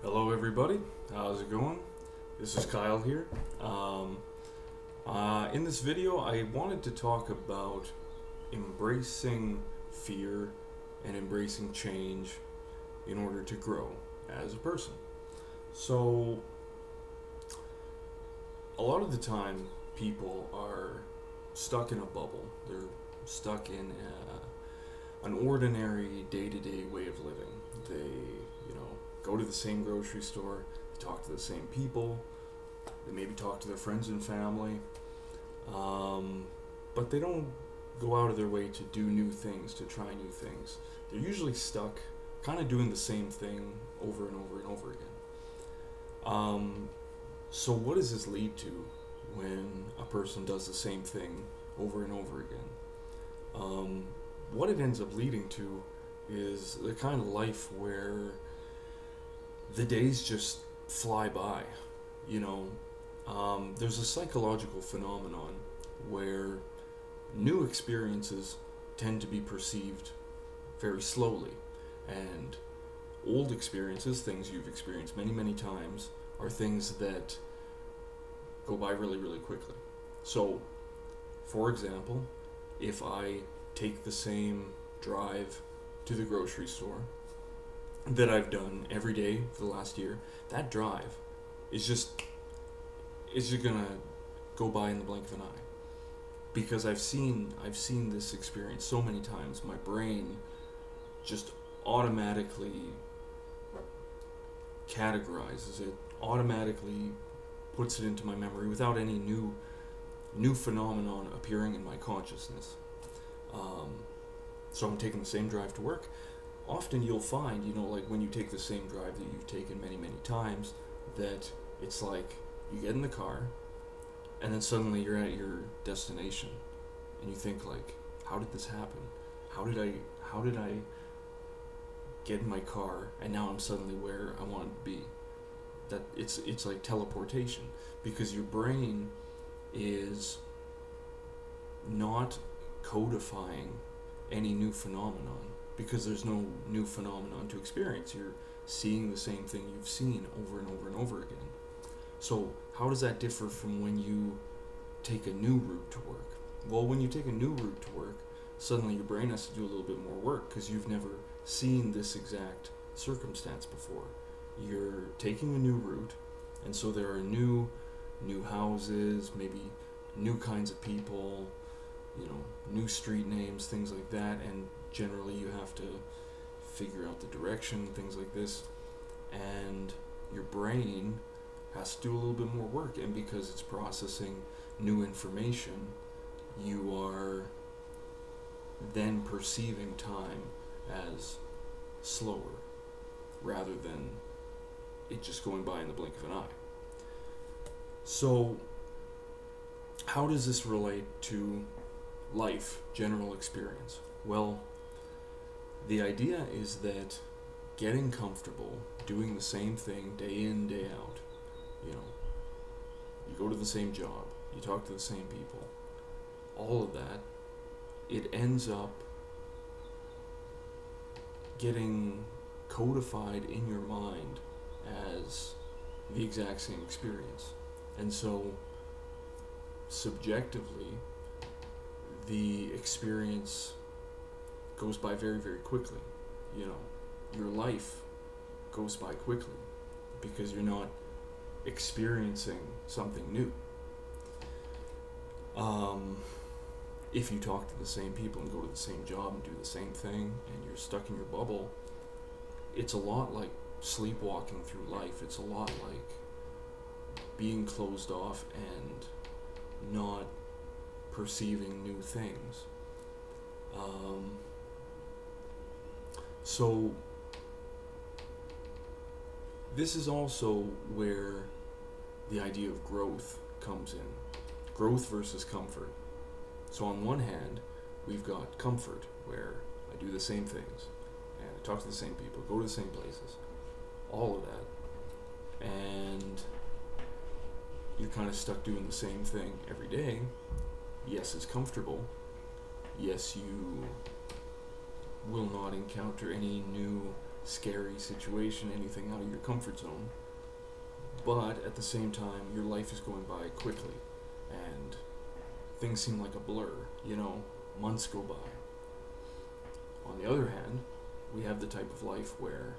Hello, everybody. How's it going? This is Kyle here. In this video, I wanted to talk about embracing fear and embracing change in order to grow as a person. So, a lot of the time, people are stuck in a bubble. They're stuck in an ordinary day-to-day way of living. They go to the same grocery store, they talk to the same people, they maybe talk to their friends and family, but they don't go out of their way to do new things, to try new things. They're usually stuck kind of doing the same thing over and over and over again. So what does this lead to when a person does the same thing over and over again? What it ends up leading to is the kind of life where the days just fly by. There's a psychological phenomenon where new experiences tend to be perceived very slowly, and old experiences, things you've experienced many, many times, are things that go by really, really quickly. So, for example, if I take the same drive to the grocery store that I've done every day for the last year, that drive is just gonna go by in the blink of an eye, because I've seen this experience so many times. My brain just automatically categorizes it, automatically puts it into my memory without any new phenomenon appearing in my consciousness. So I'm taking the same drive to work. Often you'll find, like when you take the same drive that you've taken many, many times, that it's like you get in the car and then suddenly you're at your destination and you think like, how did this happen? How did I get in my car and now I'm suddenly where I wanted to be? That it's like teleportation, because your brain is not codifying any new phenomenon, because there's no new phenomenon to experience. You're seeing the same thing you've seen over and over and over again. So how does that differ from when you take a new route to work? Well, when you take a new route to work, suddenly your brain has to do a little bit more work, because you've never seen this exact circumstance before. You're taking a new route, and so there are new houses, maybe new kinds of people, new street names, things like that, and generally you have to figure out the direction, things like this, and your brain has to do a little bit more work. And because it's processing new information, you are then perceiving time as slower rather than it just going by in the blink of an eye. So how does this relate to life, general experience? Well, the idea is that getting comfortable doing the same thing day in, day out, you go to the same job, you talk to the same people, all of that, it ends up getting codified in your mind as the exact same experience. And so, subjectively, the experience goes by very, very quickly. Your life goes by quickly because you're not experiencing something new. If you talk to the same people and go to the same job and do the same thing and you're stuck in your bubble, it's a lot like sleepwalking through life. It's a lot like being closed off and not perceiving new things. So this is also where the idea of growth comes in. Growth versus comfort. So on one hand, we've got comfort, where I do the same things, and I talk to the same people, go to the same places, all of that, and you're kind of stuck doing the same thing every day. Yes, it's comfortable. Yes, you will not encounter any new scary situation, anything out of your comfort zone. But at the same time, your life is going by quickly, and things seem like a blur. Months go by. On the other hand, we have the type of life where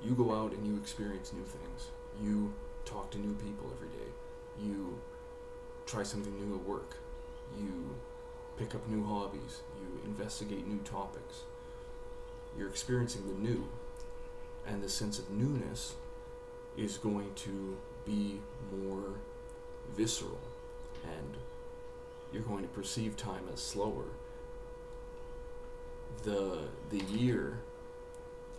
you go out and you experience new things. You talk to new people every day. You try something new at work. You pick up new hobbies. You investigate new topics. You're experiencing the new, and the sense of newness is going to be more visceral, and you're going to perceive time as slower.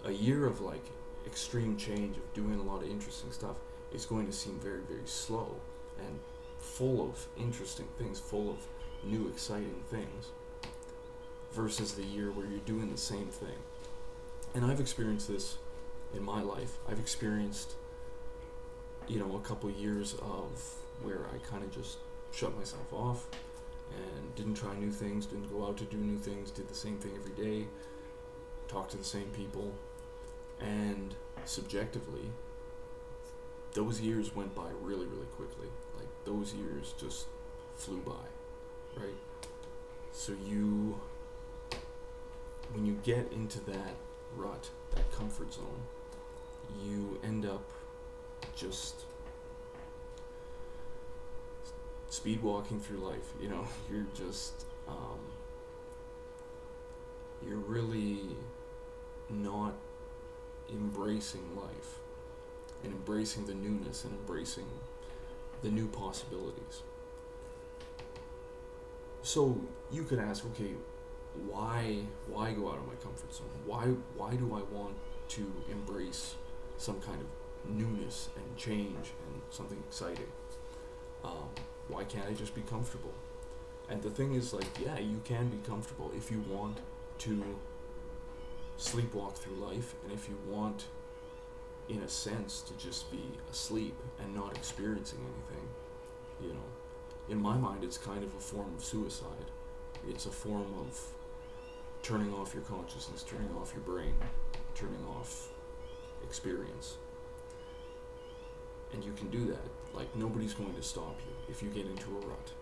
A year of like extreme change, of doing a lot of interesting stuff, is going to seem very, very slow and full of interesting things, full of new exciting things, versus the year where you're doing the same thing. And I've experienced this in my life. I've experienced a couple years of where I kind of just shut myself off and didn't try new things, didn't go out to do new things, did the same thing every day, talked to the same people, and subjectively, those years went by really, really quickly. Like, those years just flew by, right? So when you get into that rut, that comfort zone, you end up just speed walking through life. You're just you're really not embracing life and embracing the newness and embracing the new possibilities. So you could ask, okay, why go out of my comfort zone? Why do I want to embrace some kind of newness and change and something exciting? Why can't I just be comfortable? And the thing is, you can be comfortable if you want to sleepwalk through life, and if you want, in a sense, to just be asleep and not experiencing anything. In my mind, it's kind of a form of suicide. It's a form of turning off your consciousness, turning off your brain, turning off experience. And you can do that. Nobody's going to stop you if you get into a rut.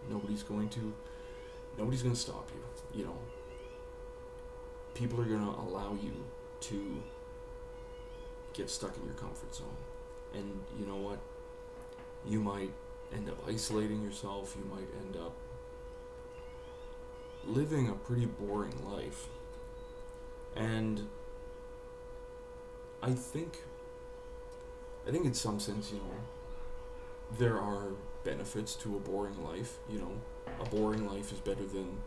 Nobody's going to stop you. People are going to allow you to get stuck in your comfort zone. And you know what? You might end up isolating yourself. You might end up living a pretty boring life. And I think in some sense, there are benefits to a boring life. A boring life is better than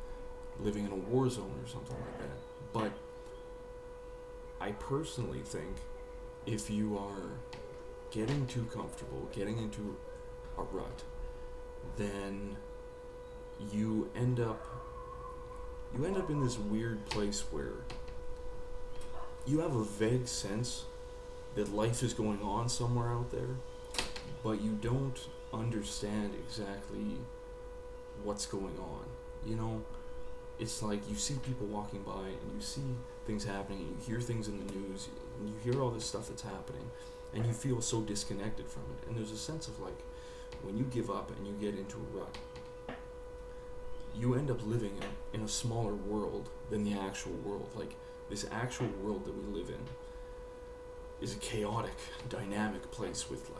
living in a war zone or something like that. But I personally think if you are getting too comfortable, getting into a rut, then you end up in this weird place where you have a vague sense that life is going on somewhere out there, but you don't understand exactly what's going on. It's like you see people walking by and you see things happening and you hear things in the news and you hear all this stuff that's happening and you feel so disconnected from it. And there's a sense of when you give up and you get into a rut, you end up living in a smaller world than the actual world. This actual world that we live in is a chaotic, dynamic place with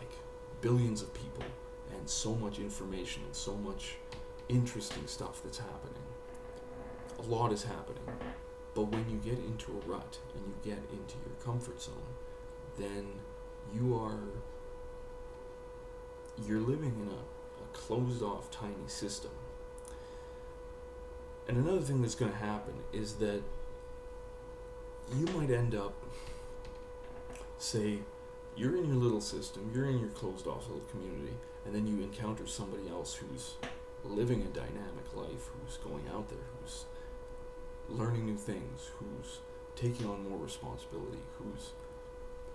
billions of people and so much information and so much interesting stuff that's happening. A lot is happening. But when you get into a rut and you get into your comfort zone, then you're living in a closed off tiny system. And another thing that's going to happen is that you might end up, say, you're in your little system, you're in your closed off little community, and then you encounter somebody else who's living a dynamic life, who's going out there, who's learning new things, who's taking on more responsibility, who's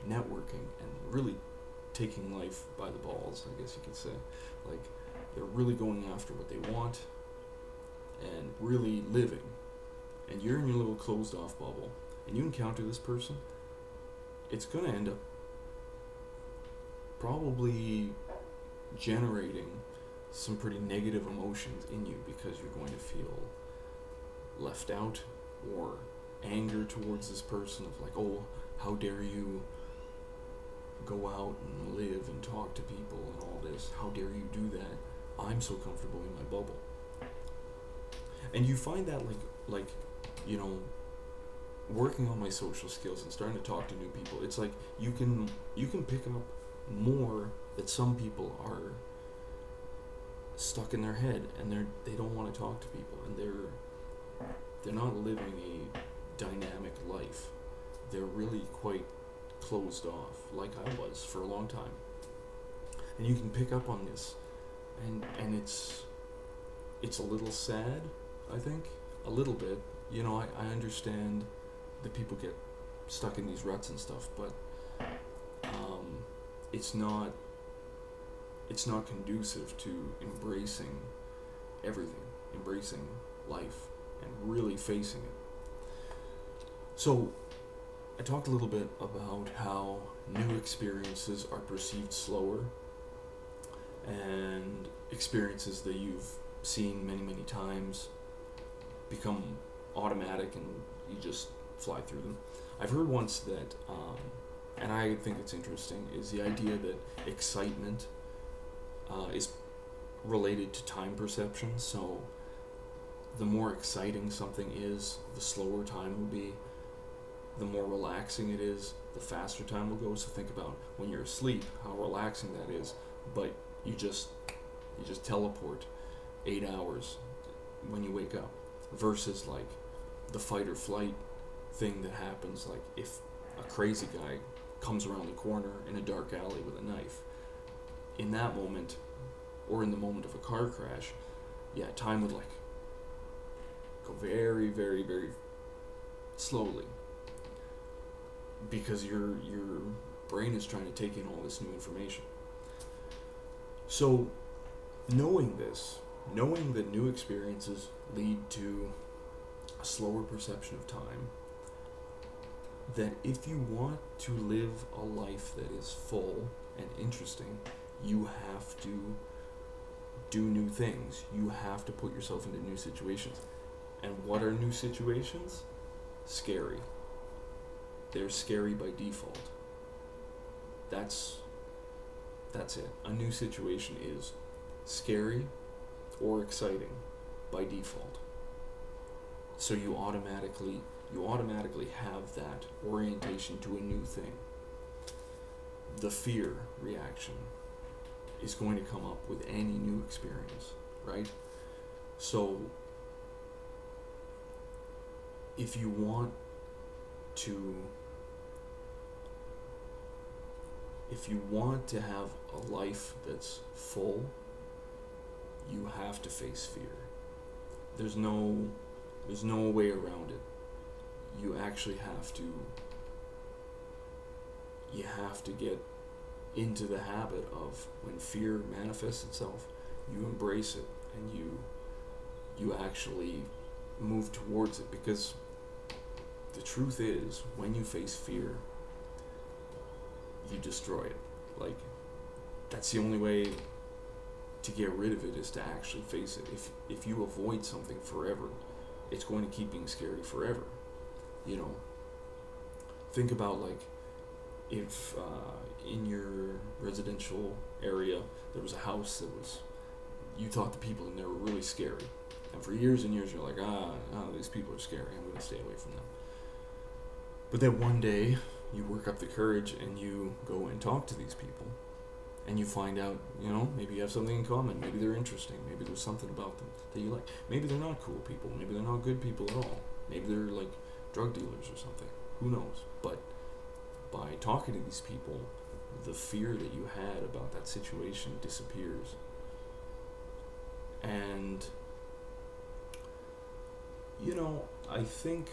networking and really taking life by the balls, I guess you could say. They're really going after what they want and really living. And you're in your little closed off bubble, and you encounter this person, it's going to end up probably generating some pretty negative emotions in you, because you're going to feel left out, or anger towards this person of like, oh, how dare you go out and live and talk to people and all this, how dare you do that, I'm so comfortable in my bubble. And you find that like you know, working on my social skills and starting to talk to new people, it's like you can pick up more that some people are stuck in their head and they don't want to talk to people, and they're not living a dynamic life. They're really quite closed off, like I was for a long time. And you can pick up on this, and it's a little sad, I think, a little bit. You know, I understand that people get stuck in these ruts and stuff, but it's not conducive to embracing everything, embracing life, and really facing it. So I talked a little bit about how new experiences are perceived slower, and experiences that you've seen many, many times become automatic and you just fly through them. I've heard once that, and I think it's interesting, is the idea that excitement is related to time perception. So the more exciting something is, the slower time will be. The more relaxing it is, the faster time will go. So think about when you're asleep, how relaxing that is, but you just teleport 8 hours when you wake up, versus like the fight or flight thing that happens, like if a crazy guy comes around the corner in a dark alley with a knife, in that moment, or in the moment of a car crash, yeah, time would like go very, very, very slowly, because your brain is trying to take in all this new information. So knowing this, knowing that new experiences lead to a slower perception of time, that if you want to live a life that is full and interesting, you have to do new things. You have to put yourself into new situations. And what are new situations? Scary. They're scary by default. That's it. A new situation is scary or exciting by default. So you automatically have that orientation to a new thing. The fear reaction is going to come up with any new experience, right? So if you want to have a life that's full, you have to face fear. There's no way around it. You actually have to get into the habit of, when fear manifests itself, you embrace it and you actually move towards it, because the truth is, when you face fear, you destroy it. Like, that's the only way to get rid of it, is to actually face it. If you avoid something forever, it's going to keep being scary forever. You know, think about like if in your residential area there was a house that was, you thought the people in there were really scary, and for years and years you're like, these people are scary, I'm going to stay away from them. But then one day you work up the courage and you go and talk to these people, and you find out, you know, maybe you have something in common, maybe they're interesting, maybe there's something about them that you like. Maybe they're not cool people, maybe they're not good people at all, maybe they're like drug dealers or something, who knows. But by talking to these people, the fear that you had about that situation disappears. And you know, I think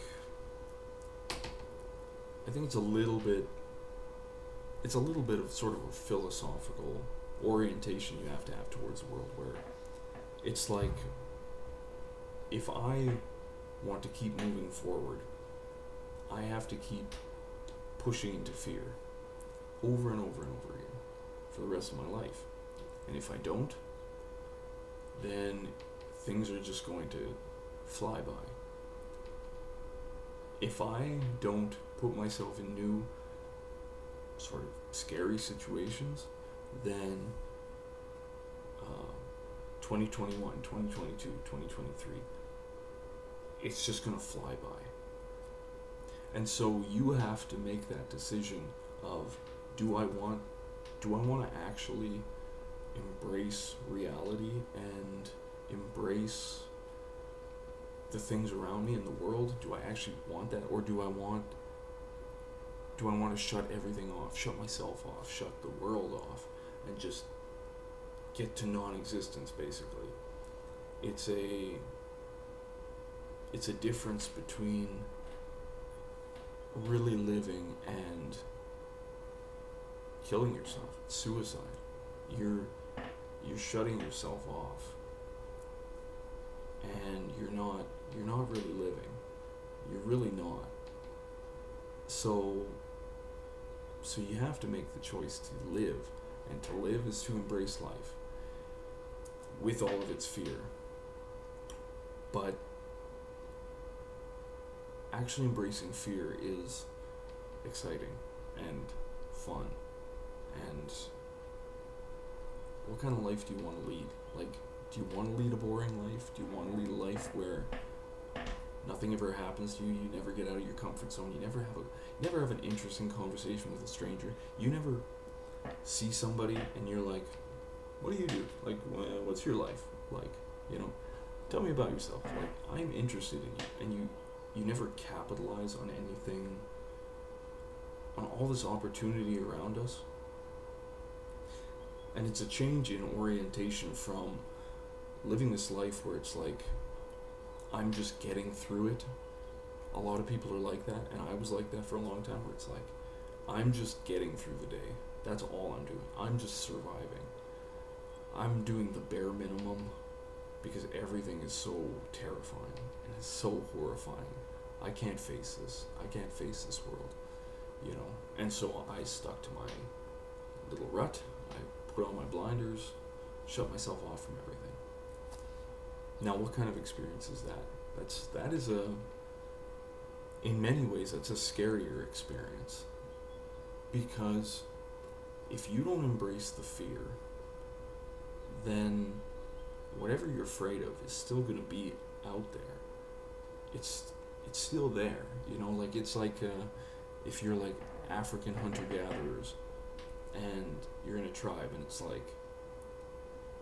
it's a little bit of sort of a philosophical orientation you have to have towards the world, where it's like, if I want to keep moving forward, I have to keep pushing into fear over and over and over again for the rest of my life. And if I don't, then things are just going to fly by. If I don't put myself in new sort of scary situations, then 2021, 2022, 2023, it's just going to fly by. And so you have to make that decision of, do I want to actually embrace reality and embrace the things around me in the world? Do I actually want that, or do I want to shut everything off, shut myself off, shut the world off, and just get to non-existence? Basically, it's a difference between really living and killing yourself. It's suicide. You're shutting yourself off, and you're not really living. You're really not. So you have to make the choice to live, and to live is to embrace life with all of its fear. But actually embracing fear is exciting and fun. And what kind of life do you want to lead? Like, do you want to lead a boring life? Do you want to lead a life where nothing ever happens to you? You never get out of your comfort zone. You never have an interesting conversation with a stranger. You never see somebody and you're like, what do you do? Like, what's your life like? Tell me about yourself. Like, I'm interested in you. And you never capitalize on anything, on all this opportunity around us. And it's a change in orientation from living this life where it's like, I'm just getting through it. A lot of people are like that, and I was like that for a long time, where it's like, I'm just getting through the day. That's all I'm doing. I'm just surviving. I'm doing the bare minimum because everything is so terrifying and it's so horrifying. I can't face this. I can't face this world, And so I stuck to my little rut. I put on my blinders, shut myself off from everything. Now, what kind of experience is that? In many ways, that's a scarier experience. Because if you don't embrace the fear, then whatever you're afraid of is still going to be out there. It's still there, it's like if you're like African hunter-gatherers and you're in a tribe, and it's like,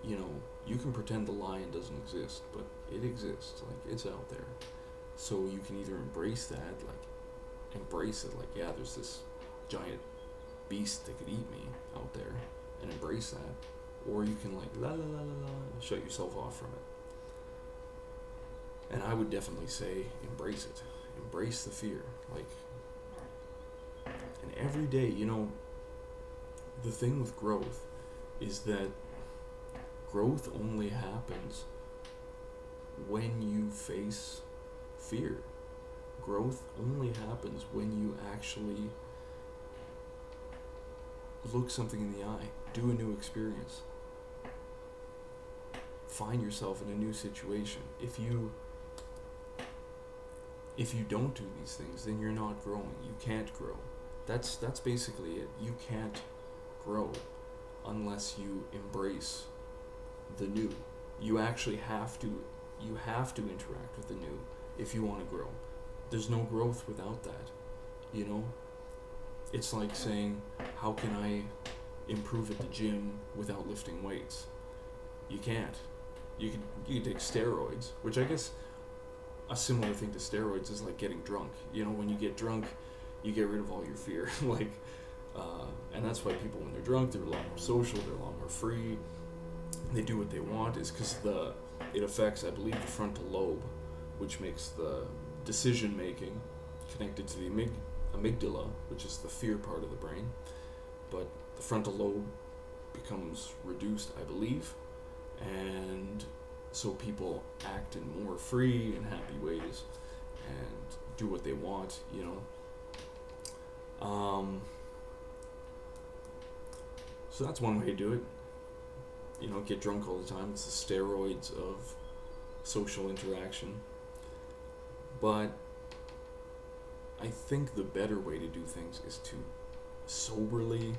you can pretend the lion doesn't exist, but it exists, like, it's out there. So you can either embrace that, yeah, there's this giant beast that could eat me out there, and embrace that, or you can shut yourself off from it. And I would definitely say embrace it. Embrace the fear. And every day, the thing with growth is that growth only happens when you face fear. Growth only happens when you actually look something in the eye, do a new experience, find yourself in a new situation. If you don't do these things, then you're not growing. You can't grow. That's basically it. You can't grow unless you embrace the new. You actually have to interact with the new if you want to grow. There's no growth without that. It's like saying, how can I improve at the gym without lifting weights? You can't. You can take steroids, which I guess a similar thing to steroids is like getting drunk. When you get drunk, you get rid of all your fear. And that's why people, when they're drunk, they're a lot more social, they're a lot more free. They do what they want, is because it affects, I believe, the frontal lobe, which makes the decision making connected to the amygdala, which is the fear part of the brain. But the frontal lobe becomes reduced, I believe, and so people act in more free and happy ways and do what they want, Um, so that's one way to do it. You know, get drunk all the time. It's the steroids of social interaction. But I think the better way to do things is to soberly,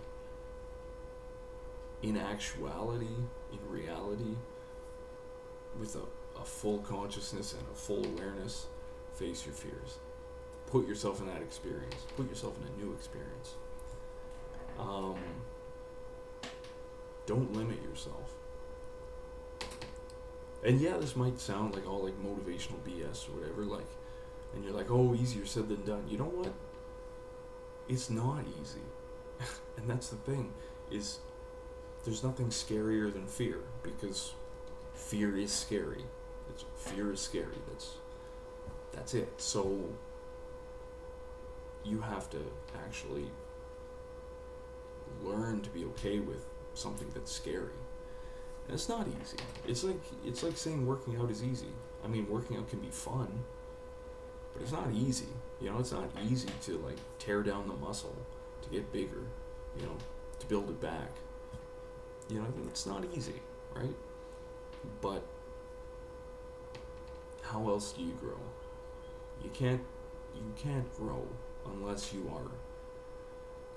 in actuality, in reality, with a full consciousness and a full awareness, face your fears. Put yourself in that experience. Put yourself in a new experience. Don't limit yourself. And yeah, this might sound like all like motivational BS or whatever, like, and you're like, oh, easier said than done. You know what? It's not easy. And that's the thing, is there's nothing scarier than fear, because fear is scary. Fear is scary. That's it. So you have to actually learn to be okay with something that's scary. And it's not easy. It's like saying working out is easy. I mean, working out can be fun, but it's not easy. You know, it's not easy to like tear down the muscle to get bigger, you know, to build it back. You know, it's not easy, right? But how else do you grow? You can't grow unless you are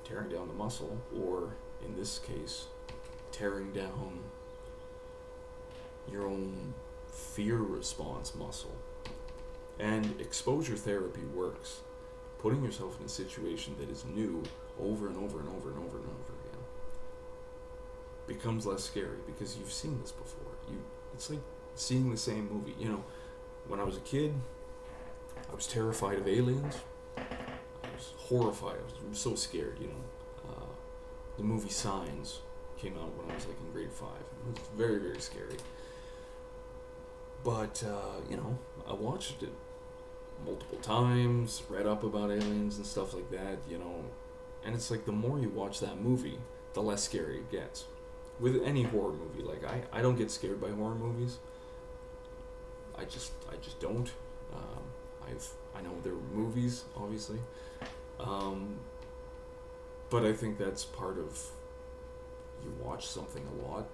tearing down the muscle, or in this case, tearing down your own fear response muscle. And exposure therapy works. Putting yourself in a situation that is new over and over and over and over and over again becomes less scary because you've seen this before. It's like seeing the same movie. You know, when I was a kid, I was terrified of aliens. I was horrified. I was so scared, you know. The movie Signs came out when I was like in grade 5. It was very, very scary. But, you know, I watched it multiple times, read up about aliens and stuff like that, you know. And it's like the more you watch that movie, the less scary it gets. With any horror movie, like I don't get scared by horror movies. I just don't. I know they're movies, obviously. But I think that's part of, you watch something a lot,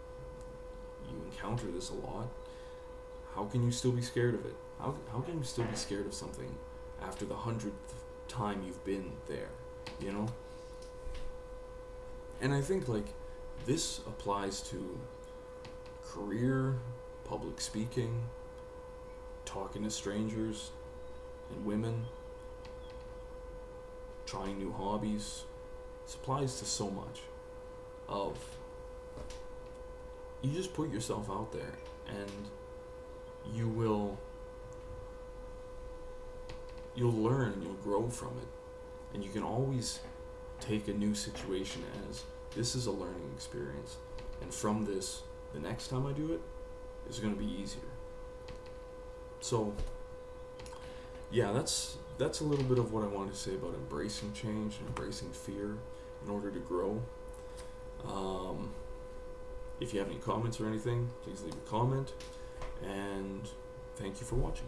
you encounter this a lot. How can you still be scared of it? How can you still be scared of something after the 100th time you've been there, you know? And I think like this applies to career, public speaking, talking to strangers and women, trying new hobbies. This applies to so much of, you just put yourself out there and you'll learn and you'll grow from it. And you can always take a new situation as, this is a learning experience, and from this, the next time I do it is going to be easier. So yeah, that's a little bit of what I wanted to say about embracing change and embracing fear in order to grow. If you have any comments or anything, please leave a comment, and thank you for watching.